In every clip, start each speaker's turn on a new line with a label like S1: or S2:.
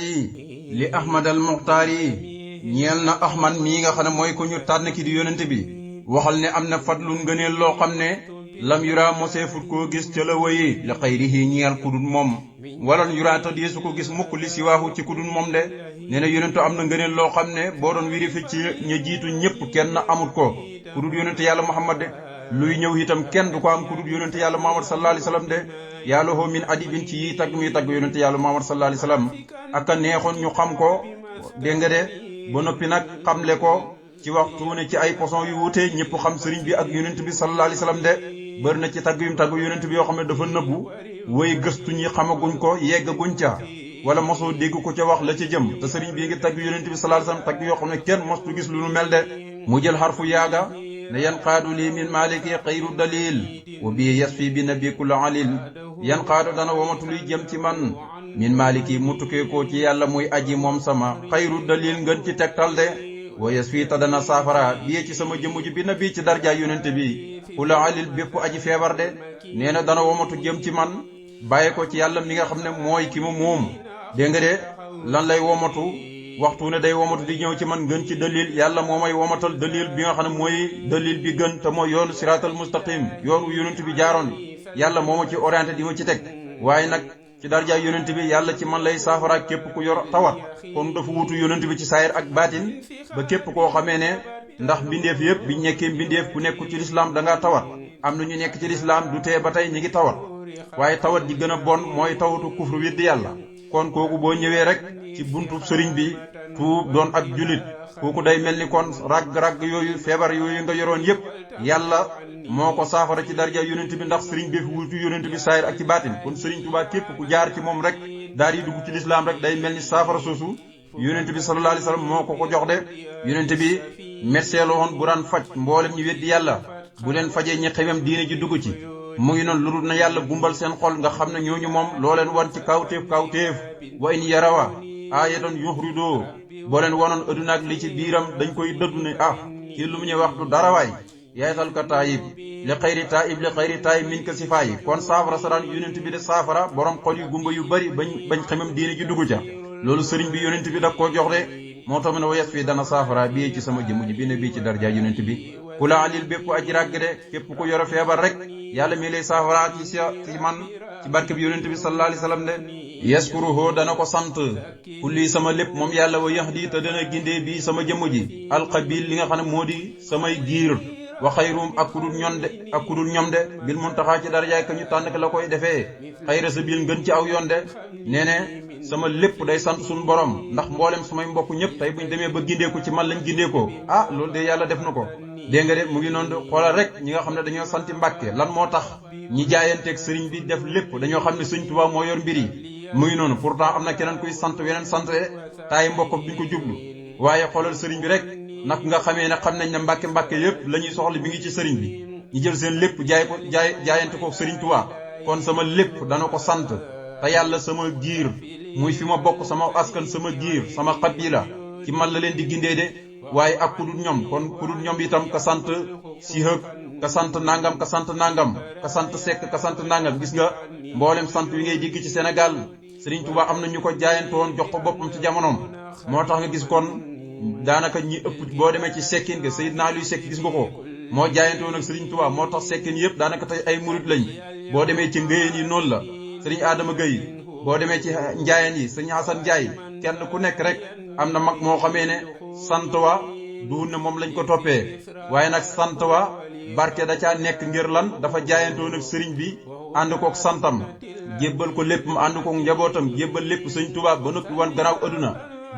S1: li ahmad al muxtaar yi ñeel na ahmad mii nga xam ne mooy ko ñu tànn ki di yonent bi waxal ne am na fadlun ngëneel loo xam ne lam yuraa moseefut koo gis ca la wayi li xayrihi ñeel kudul moom walan yuraa te deesu ko gis mukk li siwaahu ci kudul moom de nee na yonentu am na ngëneel loo xam ne boo doon wiri fi ci ña jiitu ñépp kenn amut ko kudul yonent yàlla muhammad de luy ñëw itam kenn du ko am kudul yonent yàlla muhammad sallallahu alayhi wasallam de yàlla hoo min adibin ci yi tagg muy tagg yonent yàlla muhammad sallallahu alayhi wasallam ak a neexoon ñu xam ko dégg nga de ba noppi nag xamle ko ci waxtu ne ci ay poson yu wute ñëpp xam sëriñ bi ak yonent bi sallallahu alayhi wasallam de bari na ci tagg yum tagg yonent bi yoo xam ne dafa nëbbu way gëstu ñi xamaguñ ko yeggaguñ ca wala mosoo dégg ko ca wax la ca jëm te sëriñ bi ngi tagg yonent bi sallallahu alayhi wasallam tagg yoo xam ne kenn mostu gis lu nu mel de mu jël xarfu yaaga ne yan qaadu lii min maliki xayru dalil wa bii yasfi bi nabi kullu alil yan qaadu dana wamatu luy jëm ci man min maliki mu tukkee ko ci yàlla muy aji moom sama xayru dalil ngën ci tegtal de wa yasfi ta dana saafara bii ci sama jëmm ji bi nabi ci darjaay yonent bi kullu alil bépp aji feebar de nee na dana wamatu jëm ci man bàyyi ko ci yàlla mi nga xam ne mooy ki ma moom dégg nga de lan lay womatu waxtu ne day womatu di ñëw ci man gën ci dalil yàlla moo may womatal dalil bi nga xam ne mooy dalil bi gën te mooy yoonu siraatal mustaqim yoonu yonent bi jaaroon yàlla moo ma ci orienté di ma ci teg waaye nag ci darjaay yonent bi yàlla ci man lay saafara képp ku yor tawat kon dafa wutu yonent bi ci saayir ak baatin ba képp koo xamee ne ndax mbindeef yëpp biñ nekkee mbindeef ku nekk ci lislaam da ngaa tawat am na ñu nekk ci lislaam du tee ba tey ñi ngi tawat waaye tawat ji gën a bon mooy tawatu kufru weddi yàlla kon kooku boo ñëwee rek ci buntu sëriñ bi tuub doon ab julit kooku day mel ni kon ragg-ragg yooyu feebar yooyu nga yoroon yépp yàlla moo ko saafara ci darja yonent bi ndax sëriñ bi fi wutu yonent bi saayir ak ci baatin kon sëriñ Tuubaa képp ku jaar ci moom rek daal di dugg ci lislaam rek day mel ni saafara soosu yonent bi sallallahu alayhi wasallam moo ko jox de yonent bi médecin la woon bu daan faj mboolem ñu weddi yàlla bu leen fajee ñi xewem diine ji dugg ci mu ngi noonu lu dul na yàlla gumbal seen xol nga xam ne ñooñu moom loo leen wan ci kawtéef wa in yarawa aayatan yuxridoo boo leen wanoon adduna ak li ci biiram dañ koy dëddu ne ci lu mu ñuy wax du dara waay yaaytal ka taayib li xayri taayib min ka sifaayi kon saafara sa daan yonent bi de saafara borom xol yu gumba yu bari bañ xamam diine ji dugg ca loolu sëriñ bi yonent bi da koo jox de moo tax mu ne wayes fii dana saafara bii ci sama jëmm ji bi ne bii ci darja yonent bi ku la alil bépp aji ràgg de képp ku yore feebar rek yàlla mi lay saafara ci man ci barke bi yonent bi sallallahu alayhi wasallam de yaskuruhu dana ko sant kulli sama lépp moom yàlla wa yahdi te dana gindee bii sama jëmm ji alqabil li nga xam ne moo di samay giir wa xayrum ak kudul ñoom de bil muntaxaa ci darajaay ka ñu tànn ka la koy defee xayra sa bil ngën ci aw yoon de nee ne sama lépp day sant suñu borom ndax mboolem sumay mbokk ñëpp tey buñ demee ba gindeeku ci man lañ gindeekoo loolu de yàlla def na ko dégg nga de mu ngi noonu xoolal rek ñi nga xam ne dañoo santi Mbàkke lan moo tax ñi jaayanteeg sëriñ bi def lépp dañoo xam ne sëriñ Tuubaa moo yor mbir yi mu ngi noonu pourtant am na keneen kuy sant weneen sant de taay mbokkam duñ ko jublu waaye xoolal sëriñ bi rek nag nga xamee ne xam nañ ne mbàkke yépp la ñuy soxla bi ngi ci sëriñ bi ñu jël seen lépp jaayante ko sëriñ Tuubaa kon sama lépp dana ko sant te yàlla sama giir muy fi ma bokk sama askan sama giir sama xabila ci man la leen di gindee de waaye ak kudul ñoom kon kudul ñoom itam ka sant sihëg ka sant nangam ka sant sekk ka sant nangam gis nga mboolem sant wi ngay digg ci Sénégal Sëriñ Tuubaa am na ñu ko jaayante woon jox ko boppam ci jamonoom moo tax nga gis kon daanaka ñi ëpp boo demee ci sekkin nga Seydina Aliou Seck gis nga ko moo jaayante woon ak Sëriñ Tuubaa moo tax sekkin yëpp daanaka tey ay murit lañ boo demee ci ngëyeen yi noonu la Sëriñ Adama Gueye boo demee ci njaayeen yi Sëriñ Hasan Njaay kenn ku nekk rek am na mag moo xamee ne sant wa duhul ne moom lañ ko toppee waaye nag sant wa barke da caa nekk ngir lan dafa jaayantoon ak sëriñ bi ànd kook santam jébbal ko lépp mu ànd kook njabootam jébbal lépp sëriñ Tuubaa ba noppi wan gannaaw adduna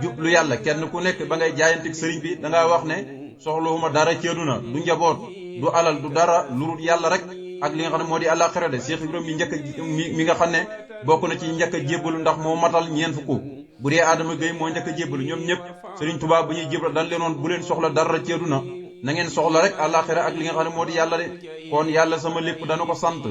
S1: jublu yàlla kenn ku nekk ba ngay jaayanteeg sëriñ bi da ngaa wax ne soxlawuma dara ci adduna du njaboot du alal du dara lurut yàlla rek ak li nga xam ne moo di àllaaxira de Cheikh Ibrahima mi nga xam ne bokk na ci njëkk a jébbalu ndax moo matal ñeent fukk bu dee Adama Gueye moo njëkk a jébbalu ñoom ñëpp Sëriñ Tuubaa bu ñuy jébbal dañ leen woon bu leen soxla dara ci àdduna na ngeen soxla rek àllaaxira ak li nga xam ne moo di yàlla de kon yàlla sama lépp dana ko sant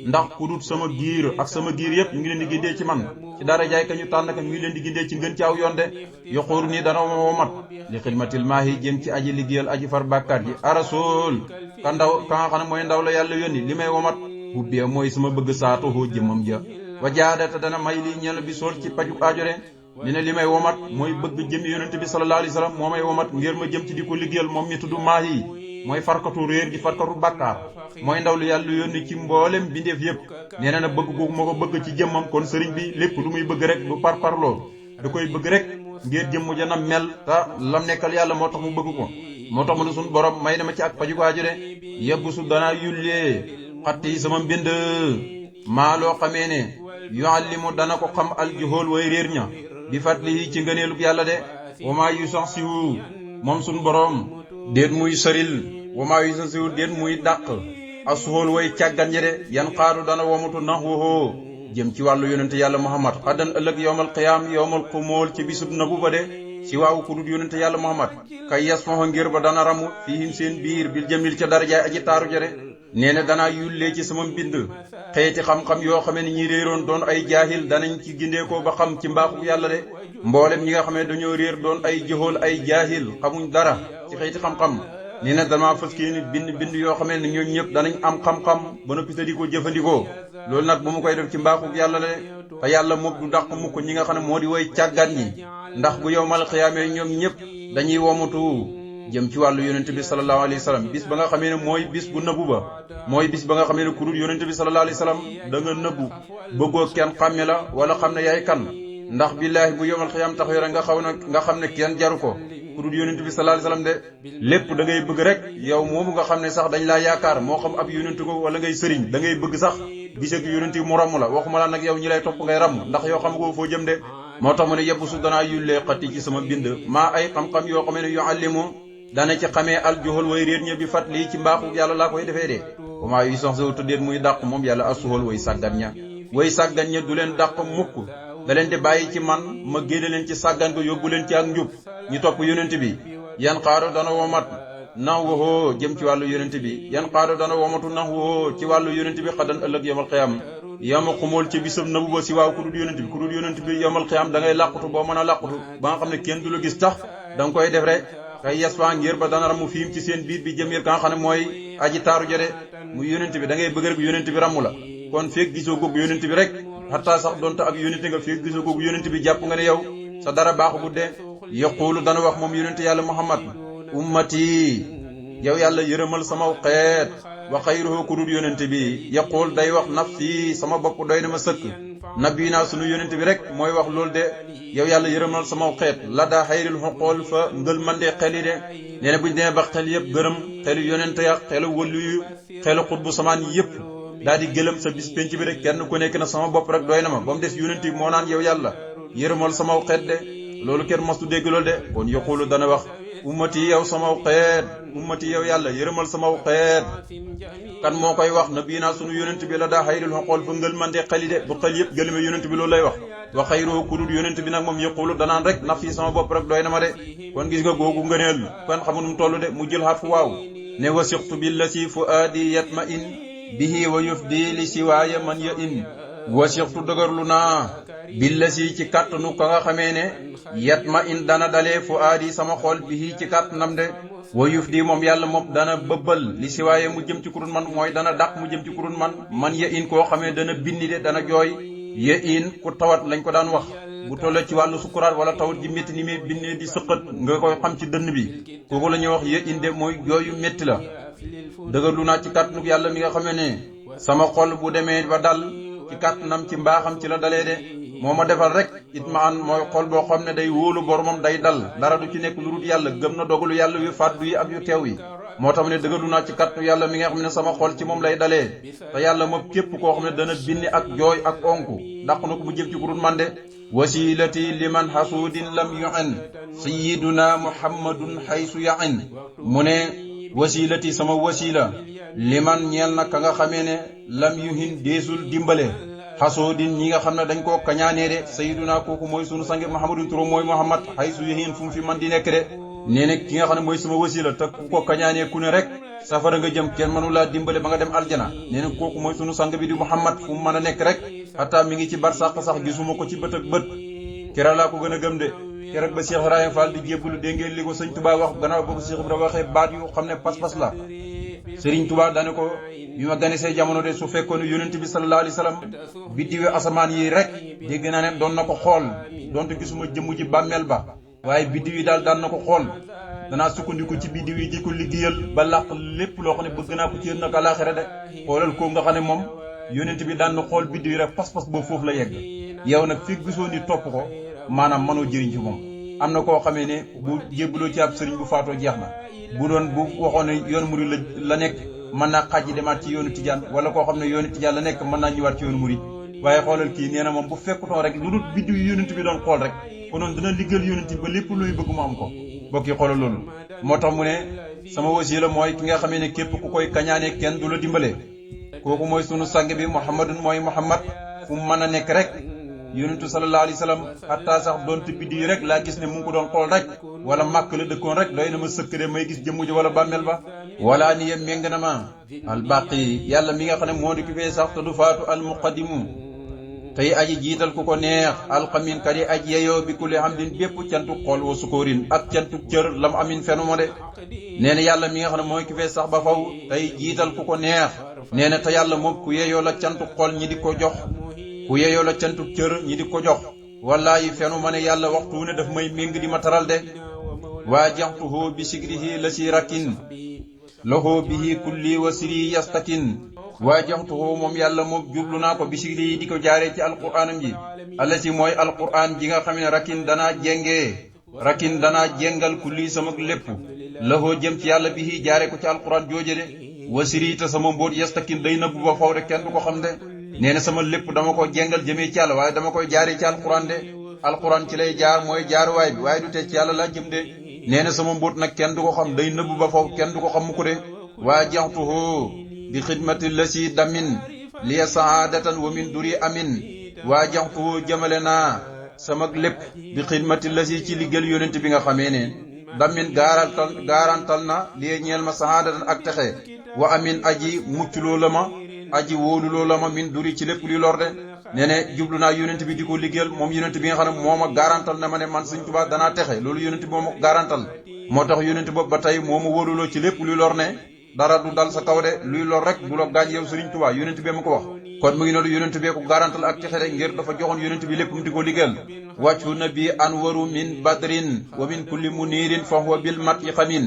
S1: ndax ku dut sama giir ak sama giir yëpp ñu ngi leen di gindee ci man ci dara jaay ka ñu tànn ka ñu ngi leen di gindee ci ngën ci aw yoon de yoxóoru nii dana womat li xidmatil maahi jëm ci aji liggéeyal aji far bàkkaar ji arasool ka nga xam ne mooy ndaw la yàlla yónni li may womat hubbee mooy sama bëgg saatuhu jëmmam ja wa jaadata dana may lii ñeel bi sool ci paju aajo de ni ne li may womat mooy bëgg jëmi yonente bi sallallahu alayhi wasallam moo may womat ngir ma jëm ci di ko liggéeyal moom mi tudd Maahi mooy farkatu réer gi farkatu bàkkaar mooy ndaw lu yàlla yónni ci mboolem bindeef yépp nee na bëgg googu moo ko bëgg ci jëmmam kon sëriñ bi lépp lu muy bëgg rek du parparloo da koy bëgg rek ngir jëmm jana mel te lam nekkal yàlla moo tax mu bëgg ko moo tax mu ne suñu borom may dama ci ak paju ko de yebbu su danaa yullee xatt yi sama mbind maa loo xamee ne yuallimu dana ko xam aljuhóol way réer ña bi fàttali ci ngëneelug yàlla de wamaa yu sax siwu moom suñu borom déet muy soril wamaa yu sax siwu déet muy dàq asuhóol way càggan ñe de yan xaadu dana womutu nax waxoo jëm ci wàllu yonente yàlla muhammad xaddan ëllëg yowmal qiyaam yowmal xumóol ci bisub nabu ba de si waawu ku dut yonente yàlla muhammad kay yas moxo ngir ba dana ramu fiihim seen biir bil jamil ca darajaay aji taaru ja de nee na danaa yullee ci sama mbind xeeti xam-xam yoo xamee ne ñi réeroon doon ay jaahil danañ ci gindeekoo ba xam ci mbaaxu yàlla de mboolem ñi nga xam ne dañoo réer doon ay jëhool ay jaahil xamuñ dara ci xeeti xam-xam nee na damaa fas kii nit bind yoo xamee ne ñoom ñëpp danañ am xam-xam ba noppi te di ko jëfandikoo loolu nag bu mu koy def ci mbaaxu yàlla de te yàlla moom du dàq mukk ñi nga xam ne moo di woy càggat ñi ndax bu yowmal xiyaamee ñoom ñëpp dañuy womutu jëm ci wàllu yonente bi sallallahu alayhi wa sallam bis ba nga xamee ne mooy bis bu nëbbu ba mooy bis ba nga xamee ne ku dul yonente bi sallallahu alayhi wa sallam da nga nëbbu bëggoo kenn xàmme la wala xam ne yaay kan ndax billaahi bu yowmal xiyaam tax yore nga xam ne kenn jaru ko ku dul yonente bi sallallahu alayhi wa sallam de lépp da ngay bëgg rek yow moomu nga xam ne sax dañ laa yaakaar moo xam ab yonente ko wala ngay sëriñ da ngay bëgg sax gis ak yonente mu ramm la waxuma laa nag yow ñi lay topp ngay ramm ndax yow xam nga foo jëm de moo tax mu ne yebbu su danaa yullee xatti ci sama bind maa ay xam-xam yoo xamee ne yuallimu dana ci xamee aljuhal way réer ña bi fat lii ci mbaaxu yàlla laa koy defee de wamaa yuy sox saw tëddeet muy dàq moom yàlla asuhal way sàggan ña du leen dàq mukk da leen di bàyyi ci man ma génne leen ci sàggan ko yóbbu leen ci ak njub ñi topp yonent bi yan xaaro dana womat nax waxoo jëm ci wàllu yonent bi yan xaaro dana womatu nax waxoo ci wàllu yonent bi xadan ëllëg yomal xiyam yama xumóol ci bisam na bu ba si waaw ku dul yonent bi yomal xiyam da ngay làqutu boo mën a làqutu ba nga xam ne kenn du la gis tax da nga koy def rek kay yes fa ngir ba dana ramu fiim ci seen biir bi jëmir ka nga xam ne mooy aji taaru jode muy yonent bi da ngay bëgg rek yonent bi ramu la kon feeg gisoo googu yonent bi rek xataa sax doonte ab yonent nga feeg gisoo googu yonent bi jàpp nga ne yow sa dara baaxu gudde yaqulu dana wax moom yonent yàlla muhammad ummati yow yàlla yërëmal sama xeet wa xayruhu ku dul yonent bi yaqul day wax nafsi sama bopp doy na ma sëkk nabi naa sunu yonent bi rek mooy wax loolu de yow yàlla yërëmal sama xeet la daa xayril xoqool fa ngël mande xel yi de nee na buñu demee ba xel yëpp gërëm xelu yonent ya xelu wëllu yu xelu xutbu samaan yëpp daal di gëlëm sa bis penc bi rek kenn ku nekk na sama bopp rek doy na ma ba mu des yonent bi moo naan yow yàlla yërëmal sama xeet de loolu kenn mostu dégg loolu de kon yaqulu dana wax ummati yow sama xeet ummati yow yàlla yërëmal sama xeet kan moo koy wax nabi naa sunu yonent bi la daa xayril xoqool fa ngël mande xel yi de bu xel yëpp gëlëme yonent bi loolu lay wax wa xayroo ku dul yonent bi nag moom yaqulu danaan rek naf yi sama bopp rek doy na ma de kon gis nga googu ngëneel kon xamul mu toll de mu jël xarfu waaw ne wasiqtu billati fuaadi yatma in bihi wa yufdi li siwaaya man ya in wasiqtu dëgërlu naa billati ci kàttanu ka nga xamee ne yatma in dana dalee fuaadi sama xol bihi ci kàttanam de wa yufdi moom yàlla moom dana bëbbal li siwaaya mu jëm ci kurun man mooy dana dàq mu jëm ci kurun man ya in koo xamee dana binni de dana jooy ya in ku tawat lañ ko daan wax bu tolle ci wàllu sukuraat wala tawat ji métti ni muy binnee di sëqat nga koy xam ci dënn bi kooku la ñuy wax ya in de mooy jooyu métti la dëgërlu naa ci kàttanug yàlla mi nga xamee ne sama xol bu demee ba dal ci kàttanam ci mbaaxam ci la dalee de moo ma defal rek itmaan mooy xol boo xam ne day wóolu boromam day dal dara du ci nekk lu dul yàlla gëm na dogalu yàlla yu fàddu yi ak yu teew yi moo tax ne dëgërlu naa ci kàttu yàlla mi nga xam ne sama xol ci moom lay dalee te yàlla moom képp koo xam ne dana binni ak jooy ak onku dàq na ko mu jëm ci kurun man de wasilati liman xasuudin lam yu'in sayyiduna muhammadun xaysu ya'in mu ne wasilati sama wasila liman ñeel na ka nga xamee ne lam yuhin deesul dimbale xasoodin ñi nga xam ne dañ koo kañaanee de sayyiduna kooku mooy sunu sangi muhammadun turo mooy muhammad xaysu yuhin fu mu fi man di nekk de nee na ki nga xam ne mooy sama wasila te ku ko kañaanee ku ne rek safara nga jëm kenn mënu laa dimbale ba nga dem aljana nee na kooku mooy sunu sang bi di muhammad fu mu mën a nekk rek xataa mi ngi ci barsàq sax gisuma ko ci bët ak bët kera laa ko gën a gëm de keroog ba Cheikh Ibrahima Fall di jébbalu dégg ngeen li ko sëñ Tuubaa wax gannaaw boobu Cheikh Ibrahima waxee baat yu xam ne pas-pas la Sëriñ Tuubaa dane ko bi ma ganisee jamono de su fekkoon ne yonent bi sallallahu alayhi wasallam biddiwi asamaan yi rek dégg naa ne doon na ko xool donte gisuma jëmm ji bàmmeel ba waaye biddiw yi daal daan na ko xool danaa sukkandiku ci biddiw yi di ko liggéeyal ba làq lépp loo xam ne bëgg naa ko ci nag àllaaxira de xoolal ko nga xam ne moom yonent bi daan na xool biddiw yi rek pas-pas boobu foofu la yegg yow nag fi gisoo ni topp ko maanaam mënoo jëriñ ci moom am na koo xamee ne bu jébbaloo ci ab sëriñ bu faatoo jeex na bu doon bu waxoon ne yoonu murid la nekk mën naa xaaj demaat ci yoonu tijaan wala koo xam ne yoonu tijaan la nekk mën naa ñëwaat ci yoonu murid waaye xoolal kii nee na moom bu fekkutoon rek lu dul biddiw yi yonent bi doon xool rek konoon dina liggéeyal yonent bi ba lépp luy bëgg mu am ko bokk yi xoolal loolu moo tax mu ne sama wasiila mooy ki nga xamee ne képp ku koy kañaane kenn du la dimbale kooku mooy sunu sang bi muhammadun mooy muhammad fu mu mën a nekk rek yonentu sallallahu alayhi wa sallam xattaa sax doonte biddiw yi rek laa gis ne mu ngi ko doon xool rek wala màkk la dëkkoon rek doy na ma sëkk de may gis jëmmu ji wala bàmmeel ba wala ni yem méng na ma albaqi yàlla mi nga xam ne moo di ki fee sax te du faatu almuqaddimu tey aji jiital ku ko neex alxamin kadi aji yeyoo bi kulli hamdin bépp cantuk xool wa sukóorin ak cantuk cër lam amin fenu ma de nee na yàlla mi nga xam ne mooy ki fee sax ba faw tey jiital ku ko neex nee na te yàlla moom ku yeyoo la cantuk xool ñi di ko jox ku yeyoo la cantuk cër ñi di ko jox wallaayi fenu ma ne yàlla waxtu ne daf may méng di ma taral de waa jaxtuhu bi sigrihi la si rakkin lahu bihi kulli wa siri yastakin waa jaxtuhu moom yàlla moom jublu naa ko bi sigri yi di ko jaaree ci alquraanam ji alla si mooy alquraan ji nga xam ne rakin danaa jengal kulli sama lépp lahoo jëm ci yàlla bihi jaaree ko ci alquraan jooje de wa siri te sama mbóot yastakin day nëbbu ba faw de kenn du ko xam de nee na sama lépp dama ko jengal jëmee ci yàlla waaye dama koy jaaree ci alquraan de alquraan ci lay jaar mooy jaaruwaay bi waaye du te ci yàlla laa jëm de nee na sama mbóot nag kenn du ko xam day nëbbu ba faw kenn du ko xam mu ko de waa jaxtuhu bi xidmati la si damin liya saadatan wa min duri amin waa jaxtuhu jëmale naa sama lépp bi xidmati la si ci liggéeyal yonent bi nga xamee ne damin gaarantal na liya ñeel ma saadatan ak texe wa amin aji mucc loo la ma aji wóolu loo la ma min duri ci lépp luy lor de nee ne jublu naa yonent bi di ko liggéeyal moom yonent bi nga xam ne moo ma garantal na ma ne man Sëñ Tuubaa danaa texe loolu yonent bi moo ma garantal moo tax yonent boobu ba tey moo ma wóoluloo ci lépp luy lor ne dara du dal sa kaw de luy lor rek du la gaañ yow Sëriñ Tuubaa yonent bee ma ko wax kon mu ngi noonu yonent bee ko garantal ak texe de ngir dafa joxoon yonent bi lépp mu di ko liggéeyal wàccu na bi anwaru min badrin wa min kulli munirin fa huwa bil mat yi xamin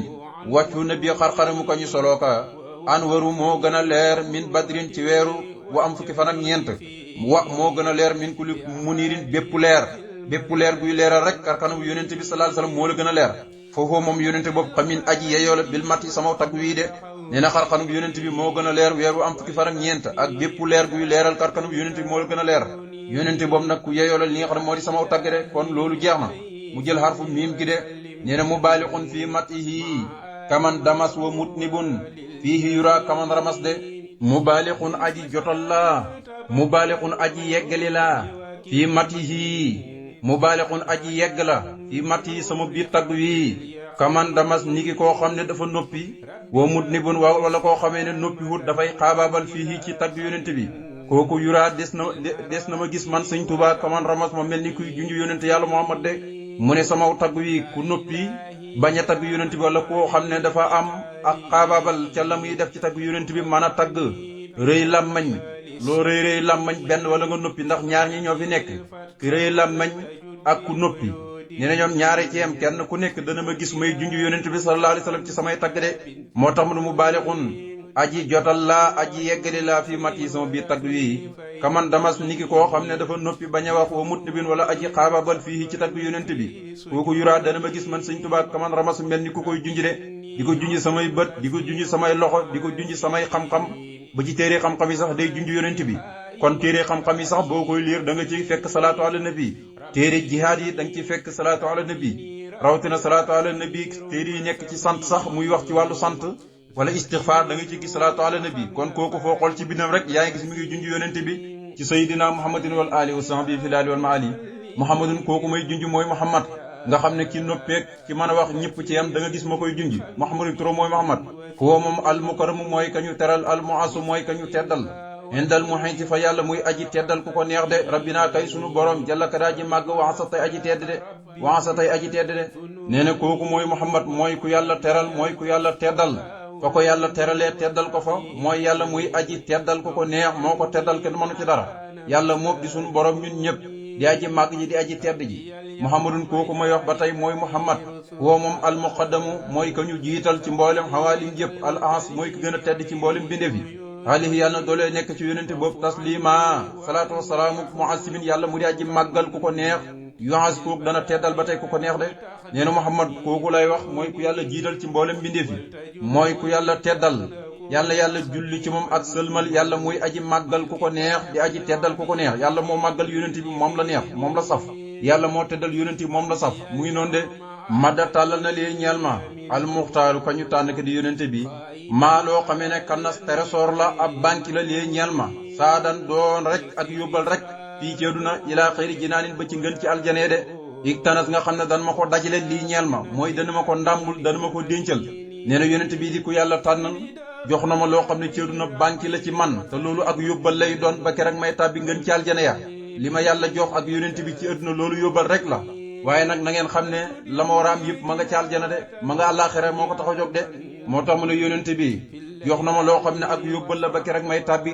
S1: wàccu na bi xarxara mu ko ñu solooka anwaru moo gën a leer min badrin ci weeru wa am fukki fan ak ñeent wa moo gën a leer min kulli munirin bépp leer guy leeral rek karkanam yonent bi sallallahu alayhi wasallam moo la gën a leer foofu moom yonent boobu xamin aji yeyoo la bil mat yi sama tag wii de nee na xarkanub yonent bi moo gën a leer weer wu am fukki fan ak ñeent ak bépp leer guy leeral karkanub yonent bi moo la gën a leer yonent boobu nag ku yeyoo la li nga xam ne moo di sama tagg de kon loolu jeex na mu jël xarfu miim gi de nee na mu baalixun fii matihi kaman damas wa mutnibun fiihi yura kaman ramas de mu baalixun aji jotal la mu baalixun aji yeggali la fii matihi mu baalixun aji yegg la fii matihi sama biir tagg wi kaman damas niki koo xam ne dafa noppi wa mutnibun waaw wala koo xamee ne noppi wut dafay xaabaabal fii ci tagg yonent bi kooku yuraa des na ma gis man Sëñ Tuubaa kaman ramas ma mel ni kuy junj yonent yàlla Muhammad de mu ne sama tagg wi ku noppi bañ a tagg yonent bi wala koo xam ne dafa am ak xaabaabal ca la muy def ci tagg yonent bi mën a tagg rëy làmmañ loo rëy làmmañ benn wala nga noppi ndax ñaar ñi ñoo fi nekk ki rëy làmmañ ak ku noppi nee na ñoom ñaare ci yam kenn ku nekk dana ma gis may junj yonent bi sallallahu alayhi wasallam ci samay tagg de moo tax mu baalixun aji jotal laa aji yeggali laa fi mat yi sama biir tagg wi kaman damas niki koo xam ne dafa noppi bañ a wax wa mutnibin wala aji xaabaabal fii ci tagg yonent bi kooku yuraa dana ma gis man Sëñ Tuubaa kaman ramas mel ni ku koy junj de di ko junj samay bët di ko junj samay loxo di ko junj samay xam-xam ba ci téere xam-xam yi sax day junj yonent bi kon téere xam-xam yi sax boo koy liir da nga ci fekk salaatu ala nabi téere jihaad yi da nga ci fekk salaatu ala nabi rawatina salaatu ala nabi téere yi nekk ci sant sax muy wax ci wàllu sant wala istixfaar da nga ci gis salaatu ala nabi kon kooku foo xool ci bindam rek yaa ngi gis mi ngi junj yonent bi ci sayidina muhammadin wal ali wa sahbi fi laali wal maali muhammadun kooku may junj mooy muhammad nga xam ne ki noppeeg ki mën a wax ñëpp ci yam da nga gis ma koy junj muhammadun turo mooy muhammad foo moom al mukarram mooy kañu teral al muasu mooy kañu teddal indal muhinti fa yàlla muy aji teddal ku ko neex de rabbina kay sunu borom jalla ka daaji màgg waxasa tay aji tedd de nee na kooku mooy muhammad mooy ku yàlla teral mooy ku yàlla teddal fa ko yàlla teralee teddal ko fa mooy yàlla muy aji teddal ko neex moo ko teddal kenn mënu ci dara yàlla moom di sunu borom ñun ñëpp di aji màgg ji di aji tedd ji muhammadun kooku may wax ba tey mooy muhammad woo moom al muqaddamu mooy ka ñu jiital ci mboolem xawaalim yëpp al ahas mooy ki gën a tedd ci mboolem bindeef yi alayhi yàlla na doolee nekk ci yonente boobu taslima salaatu wasalaamu muhasimin yàlla mu di aji màggal ku ko neex yuhas kooku dana teddal ba tey ku ko neex de nee na muhammad kooku lay wax mooy ku yàlla jiital ci mboolem bindeef yi mooy ku yàlla teddal yàlla julli ci moom ak sëlmal yàlla muy aji màggal ku ko neex di aji teddal ku ko neex yàlla moo màggal yonente bi moom la neex moom la saf yàlla moo teddal yonente bi moom la saf mu ngi noonu de madda tàllal na lee ñeel ma almuxtaaru ka ñu tànn ko di yonente bi maa loo xamee ne kannas trésor la ab banque la lee ñeel ma saadan doon rek ak yóbbal rek fii ci àdduna ilaa xëyri jinaanin ba ci ngën ci aljanee de ik tanas nga xam ne dan ma ko dajale lii ñeel ma mooy dana ma ko ndàmbul dana ma ko déncal nee na yonente bi di ku yàlla tànnal jox na ma loo xam ne ci àdduna banque la ci man te loolu ak yóbbal lay doon ba keroog may tàbbi ngën ci aljane ya li ma yàlla jox ak yonente bi ci àdduna loolu yóbbal rek la waaye nag na ngeen xam ne la ma war a am yëpp ma nga ci aljana de ma nga àllaaxira moo ko tax a jóg de moo tax mu ne yonente bi jox na ma loo xam ne ak yóbbal la ba keroog may tàbbi